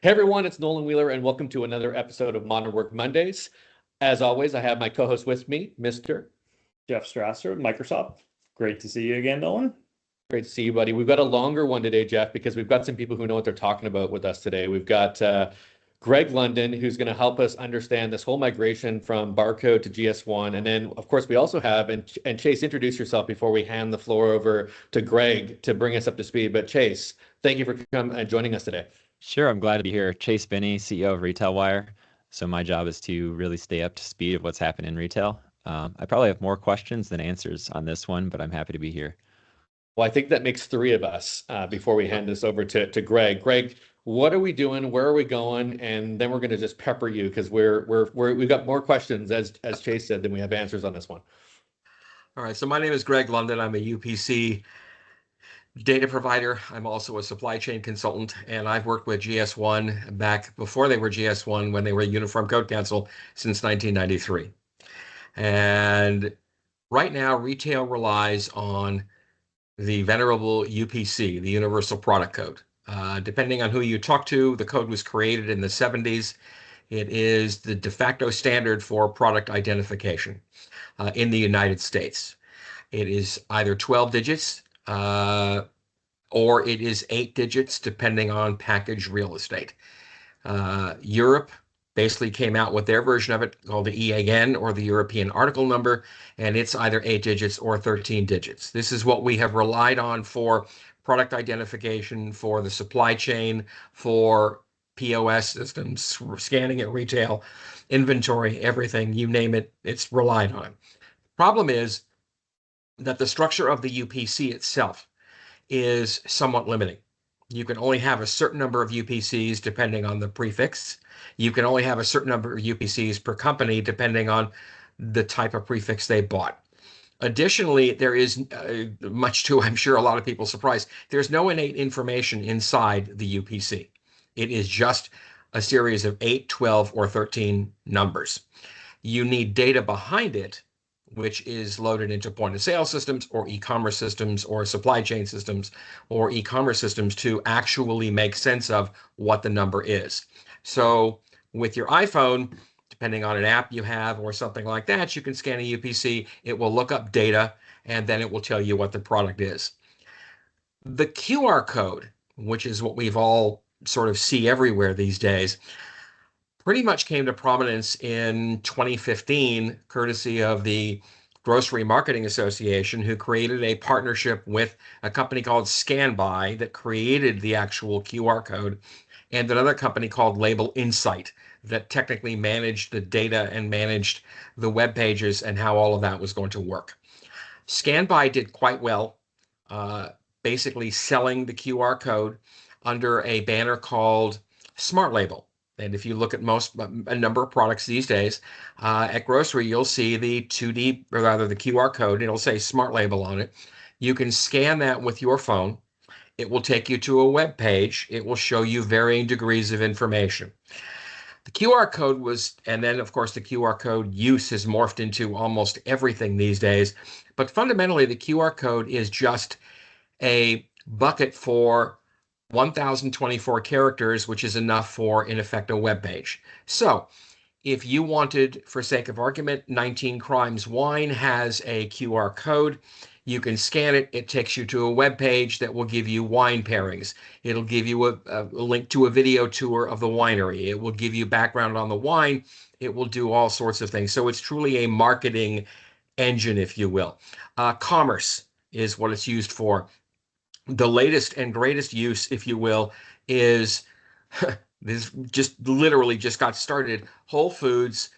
Hey everyone, it's Nolan Wheeler, and welcome to another episode of Modern Work Mondays. As always, I have my co-host with me, Mr. Jeff Strasser, Microsoft. Great to see you again, Nolan. Great to see you, buddy. We've got a longer one today, Jeff, because we've got some people who know what they're talking about with us today. We've got Gregg London, who's going to help us understand this whole migration from barcode to GS1. And then, of course, we also have, and Chase, introduce yourself before we hand the floor over to Gregg to bring us up to speed. But Chase, thank you for joining us today. Sure, I'm glad to be here. Chase Binnie, CEO of Retail Wire. So my job is to really stay up to speed of what's happening in retail. I probably have more questions than answers on this one, but I'm happy to be here. Well, I think that makes three of us before we hand this over to Gregg. Gregg, what are we doing? Where are we going? And then we're going to just pepper you because we've got more questions, as Chase said, than we have answers on this one. All right. So my name is Gregg London. I'm a UPC data provider. I'm also a supply chain consultant, and I've worked with GS1 back before they were GS1 when they were Uniform Code Council since 1993. And right now, retail relies on the venerable UPC, the Universal Product Code. Depending on who you talk to, the code was created in the 70s. It is the de facto standard for product identification in the United States. It is either 12 digits or it is 8 digits, depending on package real estate. Europe basically came out with their version of it called the EAN, or the European Article Number, and it's either 8 digits or 13 digits. This is what we have relied on for product identification, for the supply chain, for POS systems, scanning at retail, inventory, everything, you name it, it's relied on. Problem is that the structure of the UPC itself is somewhat limiting. You can only have a certain number of UPCs depending on the prefix. You can only have a certain number of UPCs per company depending on the type of prefix they bought. Additionally, there is much to, I'm sure, a lot of people's surprise, there's no innate information inside the UPC. It is just a series of 8, 12, or 13 numbers. You need data behind it, which is loaded into point of sale systems or e-commerce systems or supply chain systems or e-commerce systems to actually make sense of what the number is. So with your iPhone, depending on an app you have or something like that, you can scan a UPC, it will look up data, and then it will tell you what the product is. The QR code, which is what we've all sort of see everywhere these days, pretty much came to prominence in 2015, courtesy of the Grocery Marketing Association, who created a partnership with a company called ScanBuy that created the actual QR code, and another company called Label Insight that technically managed the data and managed the web pages and how all of that was going to work. ScanBuy did quite well, basically selling the QR code under a banner called Smart Label. And if you look at a number of products these days, at grocery, you'll see the 2D, or rather the QR code, it'll say Smart Label on it. You can scan that with your phone. It will take you to a web page. It will show you varying degrees of information. The QR code was, and then of course the QR code use has morphed into almost everything these days. But fundamentally, the QR code is just a bucket for 1,024 characters, which is enough for, in effect, a web page. So if you wanted, for sake of argument, 19 Crimes Wine has a QR code, you can scan it. It takes you to a web page that will give you wine pairings. It'll give you a link to a video tour of the winery. It will give you background on the wine. It will do all sorts of things. So it's truly a marketing engine, if you will. Commerce is what it's used for. The latest and greatest use, if you will, is this just literally just got started. Whole Foods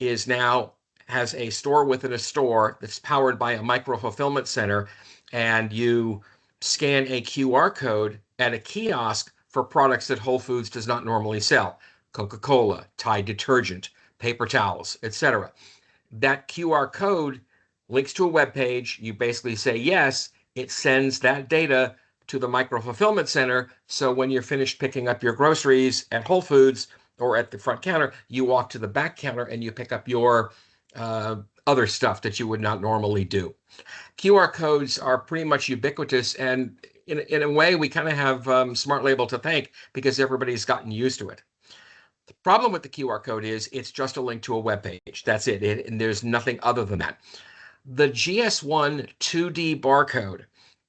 has a store within a store that's powered by a micro fulfillment center, and you scan a QR code at a kiosk for products that Whole Foods does not normally sell: Coca-Cola, Tide detergent, paper towels, etc. That QR code links to a web page. You basically say yes. It sends that data to the micro fulfillment center. So when you're finished picking up your groceries at Whole Foods or at the front counter, you walk to the back counter and you pick up your other stuff that you would not normally do. QR codes are pretty much ubiquitous, and in a way, we kind of have Smart Label to thank because everybody's gotten used to it. The problem with the QR code is it's just a link to a web page. That's it, and there's nothing other than that. The GS1 2D barcode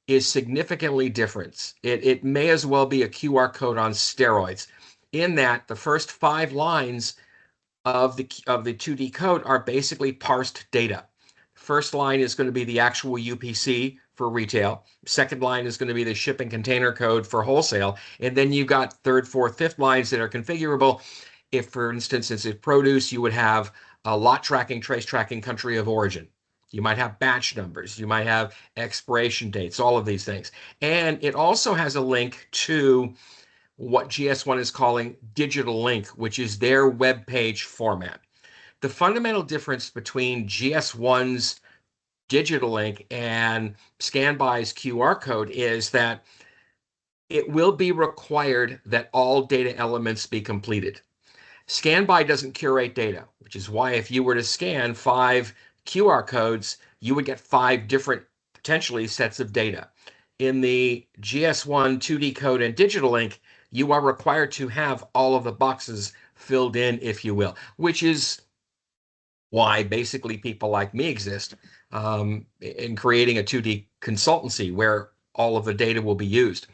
is significantly different. It may as well be a QR code on steroids, in that the first 5 lines of the 2D code are basically parsed data. First line is going to be the actual UPC for retail. Second line is going to be the shipping container code for wholesale. And then you've got third, fourth, fifth lines that are configurable. If, for instance, it's produce, you would have a lot tracking, trace tracking, country of origin. You might have batch numbers. You might have expiration dates, all of these things. And it also has a link to what GS1 is calling digital link, which is their web page format. The fundamental difference between GS1's digital link and ScanBy's QR code is that it will be required that all data elements be completed. ScanBy doesn't curate data, which is why if you were to scan 5 QR codes, you would get 5 different, potentially, sets of data. In the GS1 2D code and digital link, you are required to have all of the boxes filled in, if you will, which is why basically people like me exist in creating a 2D consultancy where all of the data will be used.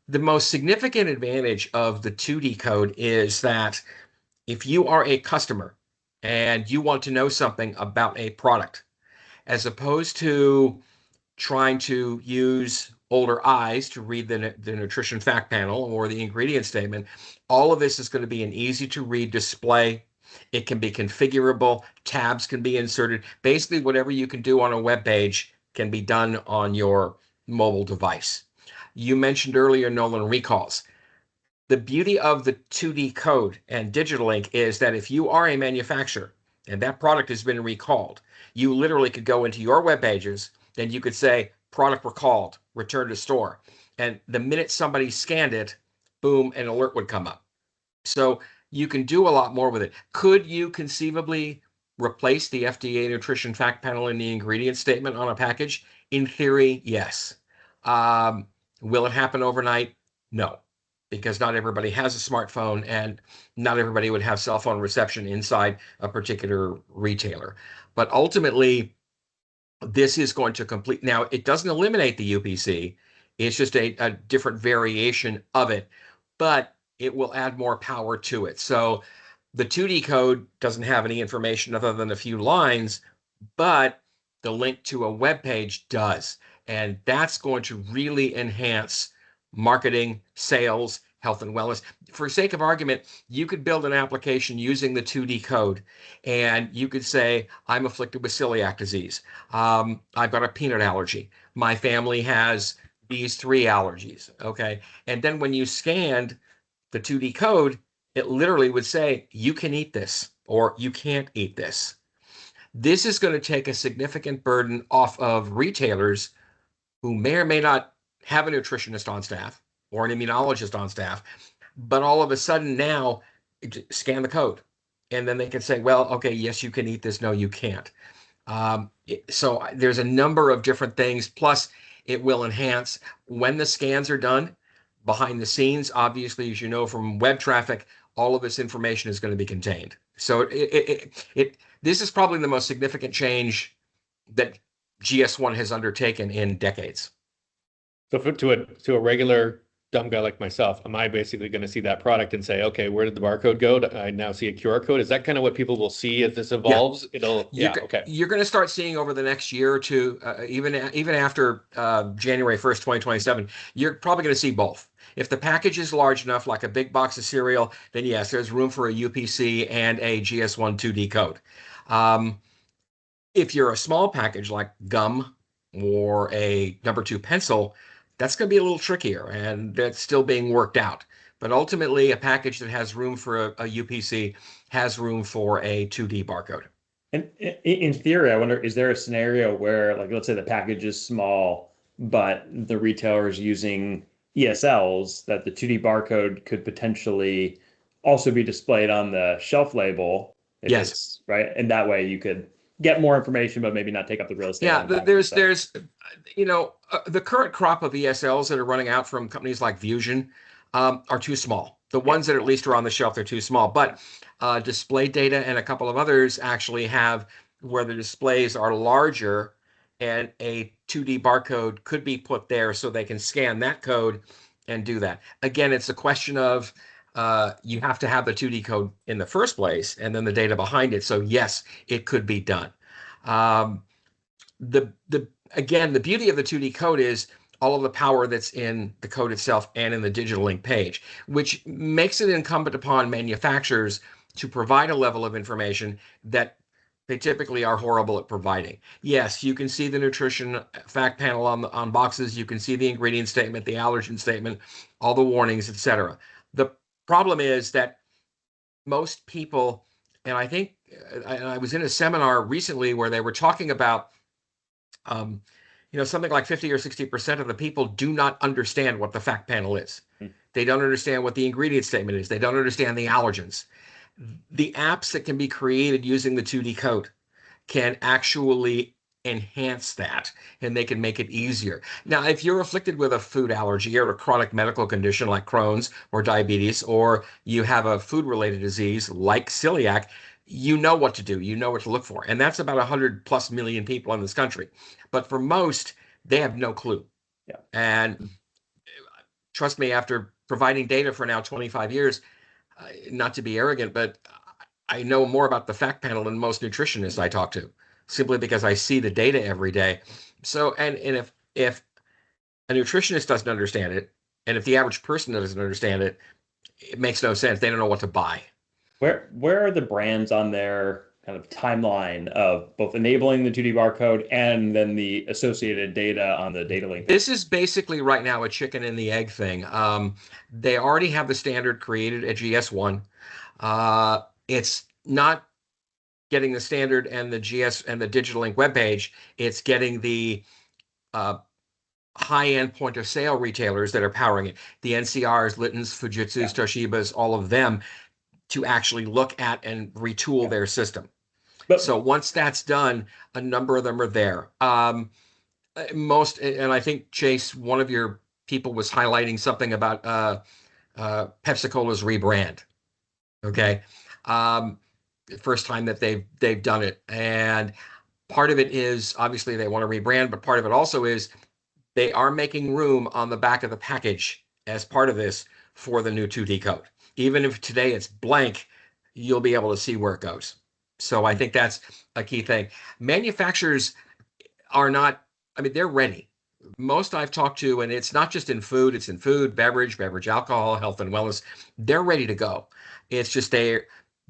The most significant advantage of the 2D code is that if you are a customer and you want to know something about a product, as opposed to trying to use older eyes to read the nutrition fact panel or the ingredient statement, all of this is going to be an easy to read display. It can be configurable. Tabs can be inserted. Basically, whatever you can do on a web page can be done on your mobile device. You mentioned earlier, Nolan, recalls. The beauty of the 2D code and digital link is that if you are a manufacturer and that product has been recalled, you literally could go into your web pages, then you could say, product recalled, return to store. And the minute somebody scanned it, boom, an alert would come up. So you can do a lot more with it. Could you conceivably replace the FDA nutrition fact panel in the ingredient statement on a package? In theory, yes. Will it happen overnight? No, because not everybody has a smartphone and not everybody would have cell phone reception inside a particular retailer. But ultimately, this is going to complete. Now, it doesn't eliminate the UPC. It's just a different variation of it, but it will add more power to it. So the 2D code doesn't have any information other than a few lines, but the link to a web page does. And that's going to really enhance marketing, sales, health and wellness. For sake of argument, you could build an application using the 2D code, and you could say, I'm afflicted with celiac disease. I've got a peanut allergy. My family has these 3 allergies, okay? And then when you scanned the 2D code, it literally would say, you can eat this, or you can't eat this. This is going to take a significant burden off of retailers who may or may not have a nutritionist on staff or an immunologist on staff, but all of a sudden now scan the code and then they can say, well, okay, yes, you can eat this. No, you can't. So there's a number of different things. Plus it will enhance when the scans are done behind the scenes. Obviously, as you know, from web traffic, all of this information is going to be contained. So this is probably the most significant change that GS1 has undertaken in decades. So to a regular dumb guy like myself, am I basically going to see that product and say, okay, where did the barcode go? I now see a QR code. Is that kind of what people will see as this evolves? Yeah. Okay. You're going to start seeing over the next year or two, even after January 1st, 2027, you're probably going to see both. If the package is large enough, like a big box of cereal, then yes, there's room for a UPC and a GS1 2D code. If you're a small package like gum or a number 2 pencil, that's going to be a little trickier, and that's still being worked out. But ultimately, a package that has room for a UPC has room for a 2D barcode. And in theory, I wonder, is there a scenario where, like, let's say the package is small, but the retailer is using ESLs, that the 2D barcode could potentially also be displayed on the shelf label? Yes. Right? And that way you could get more information, but maybe not take up the real estate. Yeah, on the back there's and stuff. the current crop of ESLs that are running out from companies like Fusion are too small. The ones that at least are on the shelf, they're too small. But Display Data and a couple of others actually have where the displays are larger, and a 2D barcode could be put there so they can scan that code and do that. Again, it's a question of you have to have the 2D code in the first place and then the data behind it. So yes, it could be done. The Again, the beauty of the 2D code is all of the power that's in the code itself and in the digital link page, which makes it incumbent upon manufacturers to provide a level of information that they typically are horrible at providing. Yes, you can see the nutrition fact panel on boxes, you can see the ingredient statement, the allergen statement, all the warnings, etc. The problem is that most people, and I think I was in a seminar recently where they were talking about something like 50 or 60% of the people do not understand what the fact panel is. They don't understand what the ingredient statement is. They don't understand the allergens. The apps that can be created using the 2D code can actually enhance that, and they can make it easier. Now, if you're afflicted with a food allergy or a chronic medical condition like Crohn's or diabetes, or you have a food-related disease like celiac, you know what to do. You know what to look for. And that's about 100+ million people in this country. But for most, they have no clue. Yeah. And trust me, after providing data for now 25 years, not to be arrogant, but I know more about the fact panel than most nutritionists I talk to, simply because I see the data every day. So, and if a nutritionist doesn't understand it, and if the average person doesn't understand it, it makes no sense. They don't know what to buy. Where are the brands on their kind of timeline of both enabling the 2D barcode and then the associated data on the data link? This is basically right now a chicken and the egg thing. They already have the standard created at GS1. It's not getting the standard and the GS and the digital link webpage. It's getting the high-end point of sale retailers that are powering it. The NCRs, Litton's, Fujitsu's, Toshiba's, all of them, to actually look at and retool their system. So once that's done, a number of them are there. And I think, Chase, one of your people was highlighting something about Pepsi-Cola's rebrand. Okay. First time that they've done it. And part of it is obviously they want to rebrand, but part of it also is they are making room on the back of the package as part of this for the new 2D code. Even if today it's blank, you'll be able to see where it goes. So I think that's a key thing. Manufacturers are not, they're ready. Most I've talked to, and it's not just in food, it's in food, beverage alcohol, health and wellness. They're ready to go. It's just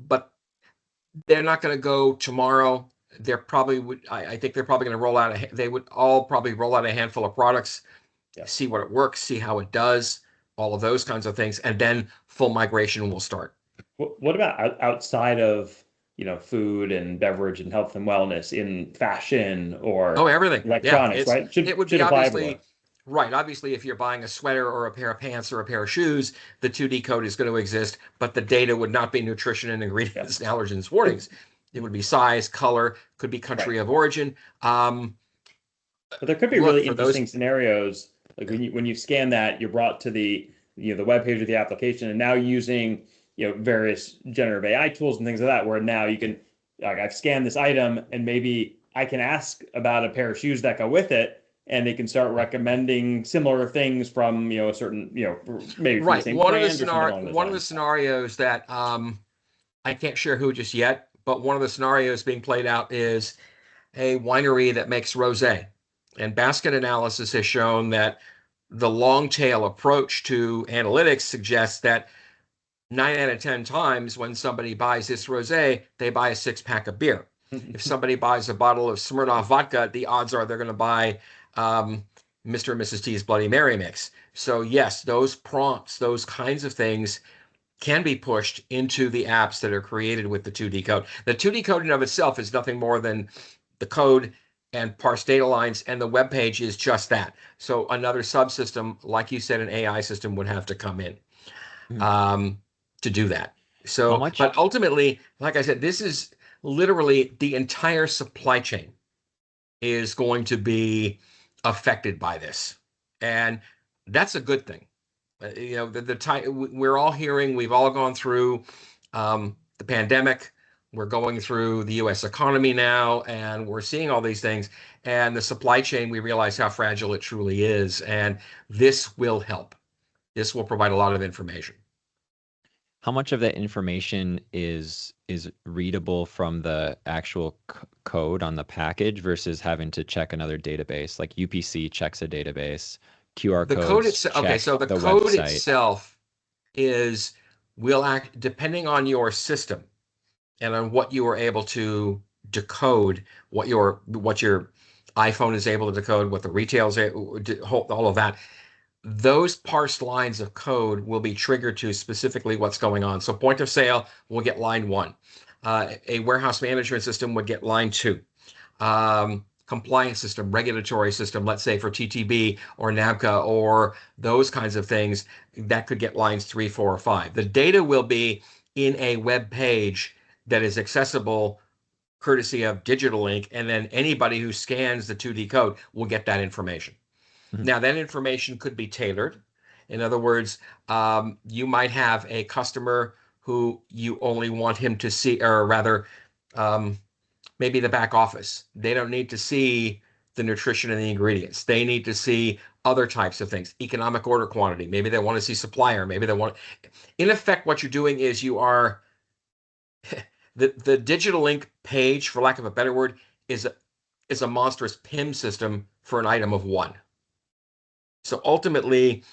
but they're not going to go tomorrow. They're probably I think they're probably going to roll out, they would all probably roll out a handful of products, see what it works, see how it does, all of those kinds of things, and then full migration will start. What about outside of food and beverage and health and wellness, in fashion or everything, electronics, right? It would be obviously right. Obviously, if you're buying a sweater or a pair of pants or a pair of shoes, the 2D code is going to exist, but the data would not be nutrition and ingredients and allergens warnings. It would be size, color, could be country of origin. But there could be really interesting scenarios, like when you scan that, you're brought to the the web page of the application, and now using various generative AI tools and things like that, where now you can, like, I've scanned this item and maybe I can ask about a pair of shoes that go with it, and they can start recommending similar things from a certain maybe from the same one brand of the scenarios that I can't share who just yet, but one of the scenarios being played out is a winery that makes rosé, and basket analysis has shown that the long tail approach to analytics suggests that 9 out of 10 times when somebody buys this rosé, they buy a 6-pack of beer. If somebody buys a bottle of Smirnoff vodka, the odds are they're going to buy Mr. and Mrs. T's Bloody Mary mix. So yes, those prompts, those kinds of things can be pushed into the apps that are created with the 2D code. The 2D code in of itself is nothing more than the code and parse data lines, and the web page is just that. So another subsystem, like you said, an AI system would have to come in to do that. So, but ultimately, like I said, this is literally the entire supply chain is going to be affected by this. And that's a good thing. The time we're all hearing, we've all gone through the pandemic. We're going through the U.S. economy now, and we're seeing all these things. And the supply chain, we realize how fragile it truly is. And this will help. This will provide a lot of information. How much of that information is readable from the actual code on the package versus having to check another database? Like UPC checks a database, QR The code codes itself. Okay, check so the the code website. itself will act depending on your system and on what you are able to decode, what your iPhone is able to decode, what the retail's all of that. Those parsed lines of code will be triggered to specifically what's going on. So point of sale will get line 1. A warehouse management system would get line 2. Compliance system, regulatory system, let's say for TTB or NABCA or those kinds of things, that could get lines 3, 4, or 5. The data will be in a web page that is accessible courtesy of Digital Ink, and then anybody who scans the 2D code will get that information. Now, that information could be tailored. In other words, you might have a customer who you only want him to see, or rather, maybe the back office. They don't need to see the nutrition and the ingredients. They need to see other types of things, economic order quantity. Maybe they want to see supplier. Maybe they want. In effect, what you're doing is you are the Digital Ink page, for lack of a better word, is a monstrous PIM system for an item of 1. So ultimately,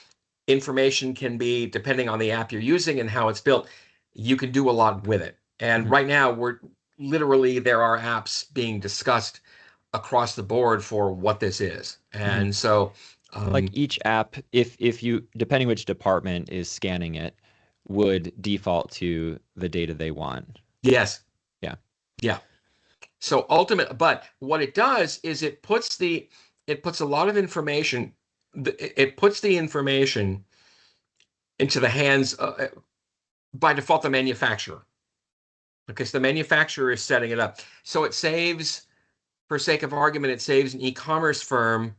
information can be, depending on the app you're using and how it's built, you can do a lot with it. And right now, there are apps being discussed across the board for what this is. And so like each app, if you, depending which department is scanning it, would default to the data they want. Yes. Yeah. So but what it does is it puts a lot of information. It puts the information into the hands by default the manufacturer, because the manufacturer is setting it up. So it saves, for sake of argument, it saves an e-commerce firm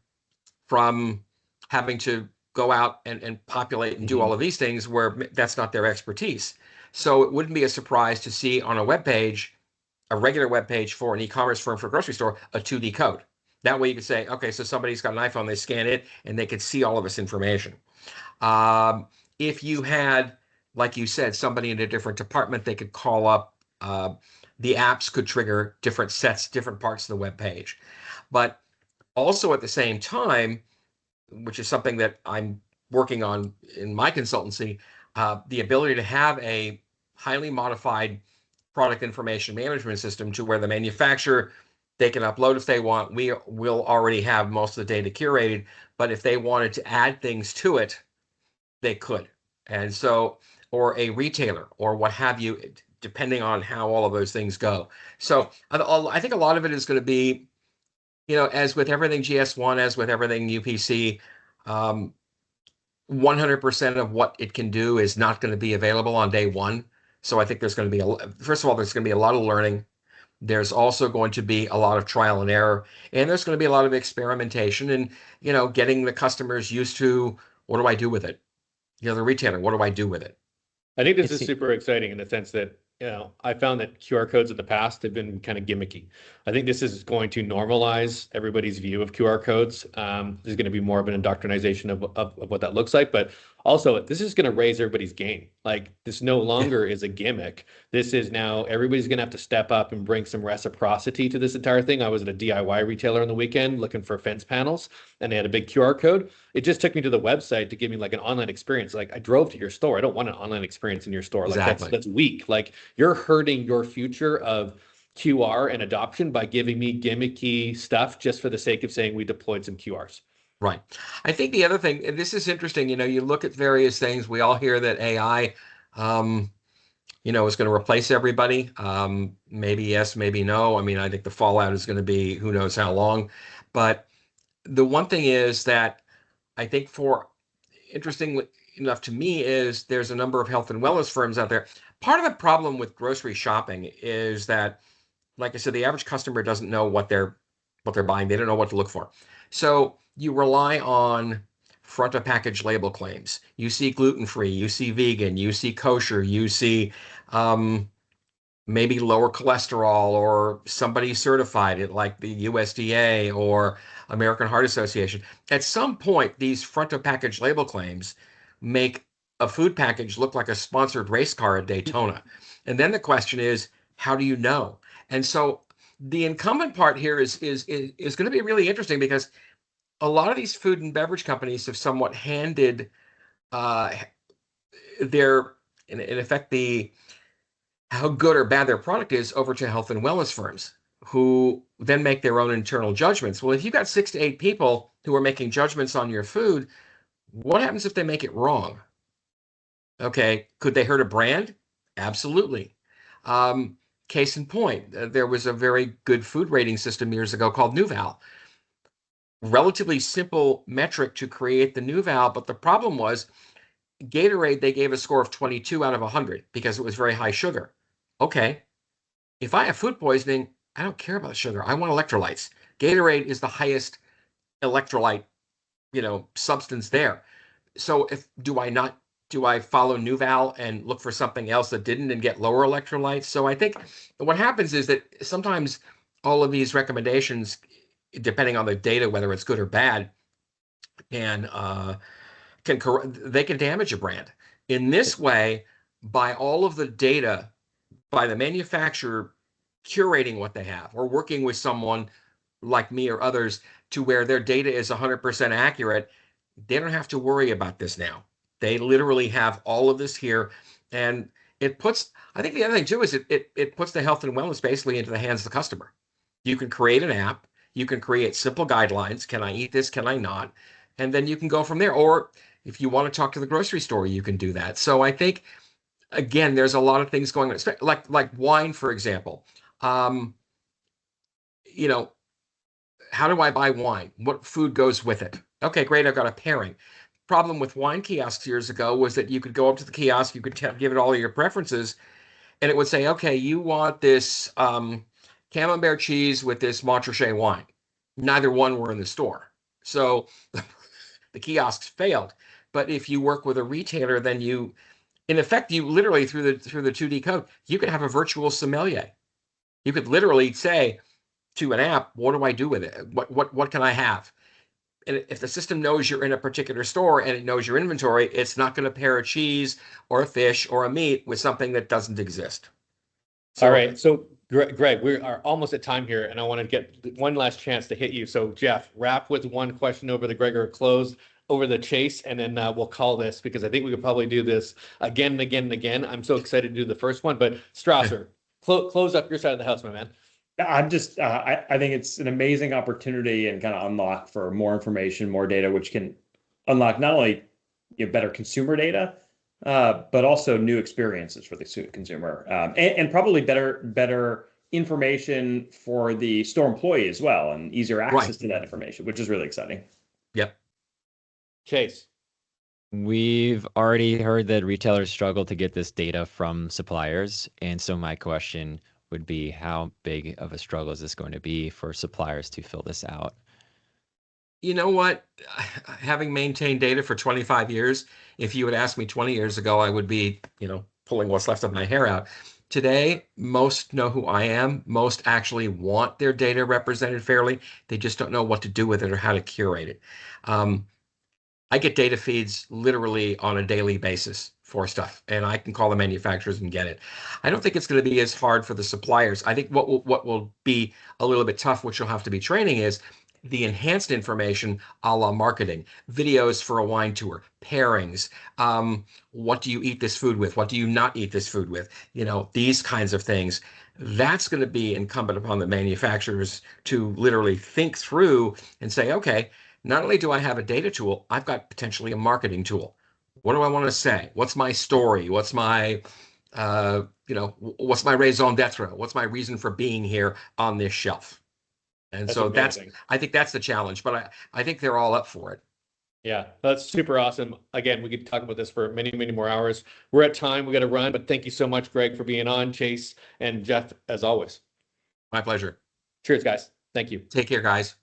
from having to go out and populate and do all of these things where that's not their expertise. So it wouldn't be a surprise to see on a web page, a regular web page for an e-commerce firm for a grocery store, a 2D code. That way you could say, okay, so somebody's got an iPhone, they scan it, and they could see all of this information. If you had, like you said, somebody in a different department, they could call up, the apps could trigger different sets, different parts of the web page. But also at the same time, which is something that I'm working on in my consultancy, the ability to have a highly modified product information management system to where the manufacturer, they can upload if they want. We will already have most of the data curated, but if they wanted to add things to it, they could. And so, or a retailer or what have you, depending on how all of those things go. So I think a lot of it is going to be, as with everything GS1, as with everything UPC, 100% of what it can do is not going to be available on day one. So I think there's going to be, first of all, there's going to be a lot of learning. There's also going to be a lot of trial and error, and there's going to be a lot of experimentation and, getting the customers used to, what do I do with it? The retailer, what do I do with it? I think this is super exciting in the sense that, I found that QR codes in the past have been kind of gimmicky. I think this is going to normalize everybody's view of QR codes. There's going to be more of an indoctrination of what that looks like, but also this is going to raise everybody's game. Like, this no longer is a gimmick. This is now everybody's going to have to step up and bring some reciprocity to this entire thing. I was at a DIY retailer on the weekend looking for fence panels, and they had a big QR code. It just took me to the website to give me like an online experience. Like, I drove to your store. I don't want an online experience in your store. Like, Exactly. that's weak. Like, you're hurting your future of QR and adoption by giving me gimmicky stuff just for the sake of saying we deployed some QRs. Right. I think the other thing, and this is interesting, you look at various things. We all hear that AI, is going to replace everybody. Maybe yes, maybe no. I mean, I think the fallout is going to be who knows how long. But the one thing is that I think interesting enough to me is there's a number of health and wellness firms out there. Part of the problem with grocery shopping is that like I said, the average customer doesn't know what they're buying. They don't know what to look for. So you rely on front of package label claims. You see gluten-free, you see vegan, you see kosher, you see maybe lower cholesterol, or somebody certified it like the USDA or American Heart Association. At some point, these front of package label claims make a food package look like a sponsored race car at Daytona. And then the question is, how do you know? And so the incumbent part here is going to be really interesting, because a lot of these food and beverage companies have somewhat handed their, in effect, the how good or bad their product is over to health and wellness firms, who then make their own internal judgments. Well, if you've got 6 to 8 people who are making judgments on your food, what happens if they make it wrong? Okay, could they hurt a brand? Absolutely. Case in point, there was a very good food rating system years ago called NuVal. Relatively simple metric to create the NuVal, but the problem was Gatorade, they gave a score of 22 out of 100 because it was very high sugar. Okay, if I have food poisoning, I don't care about sugar. I want electrolytes. Gatorade is the highest electrolyte, substance there. So do I follow NuVal and look for something else that didn't and get lower electrolytes? So I think what happens is that sometimes all of these recommendations, depending on the data, whether it's good or bad, and they can damage a brand. In this way, by all of the data, by the manufacturer curating what they have, or working with someone like me or others to where their data is 100% accurate, they don't have to worry about this now. They literally have all of this here. And it puts, I think the other thing too is it puts the health and wellness basically into the hands of the customer. You can create an app, you can create simple guidelines. Can I eat this? Can I not? And then you can go from there. Or if you want to talk to the grocery store, you can do that. So I think, again, there's a lot of things going on, like wine, for example. How do I buy wine? What food goes with it? Okay, great, I've got a pairing. Problem with wine kiosks years ago was that you could go up to the kiosk, you could give it all of your preferences, and it would say, okay, you want this camembert cheese with this Montrachet wine. Neither one were in the store. So the kiosks failed. But if you work with a retailer, then in effect, you literally through the 2D code, you could have a virtual sommelier. You could literally say to an app, what do I do with it? What can I have? And if the system knows you're in a particular store and it knows your inventory, it's not going to pair a cheese or a fish or a meat with something that doesn't exist. All right. So Greg, we are almost at time here, and I want to get one last chance to hit you. So Jeff, wrap with one question over the Gregg, or close over the Chase, and then we'll call this, because I think we could probably do this again and again and again. I'm so excited to do the first one, but Strasser, close up your side of the house, my man. I'm just, I think it's an amazing opportunity and kind of unlock for more information, more data, which can unlock not only better consumer data, but also new experiences for the consumer, and probably better information for the store employee as well, and easier access to that information, which is really exciting. Yep. Chase. We've already heard that retailers struggle to get this data from suppliers. And so my question would be, how big of a struggle is this going to be for suppliers to fill this out? You know what? Having maintained data for 25 years, if you had asked me 20 years ago, I would be, pulling what's left of my hair out. Today, most know who I am. Most actually want their data represented fairly. They just don't know what to do with it or how to curate it. I get data feeds literally on a daily basis for stuff, and I can call the manufacturers and get it. I don't think it's going to be as hard for the suppliers. I think what will be a little bit tough, which you'll have to be training, is the enhanced information a la marketing, videos for a wine tour, pairings, what do you eat this food with? What do you not eat this food with? These kinds of things. That's going to be incumbent upon the manufacturers to literally think through and say, okay, not only do I have a data tool, I've got potentially a marketing tool. What do I want to say? What's my story? What's my, what's my raison d'etre? What's my reason for being here on this shelf? And so I think that's the challenge, but I think they're all up for it. Yeah, that's super awesome. Again, we could talk about this for many, many more hours. We're at time. We got to run, but thank you so much, Gregg, for being on. Chase and Jeff, as always. My pleasure. Cheers, guys. Thank you. Take care, guys.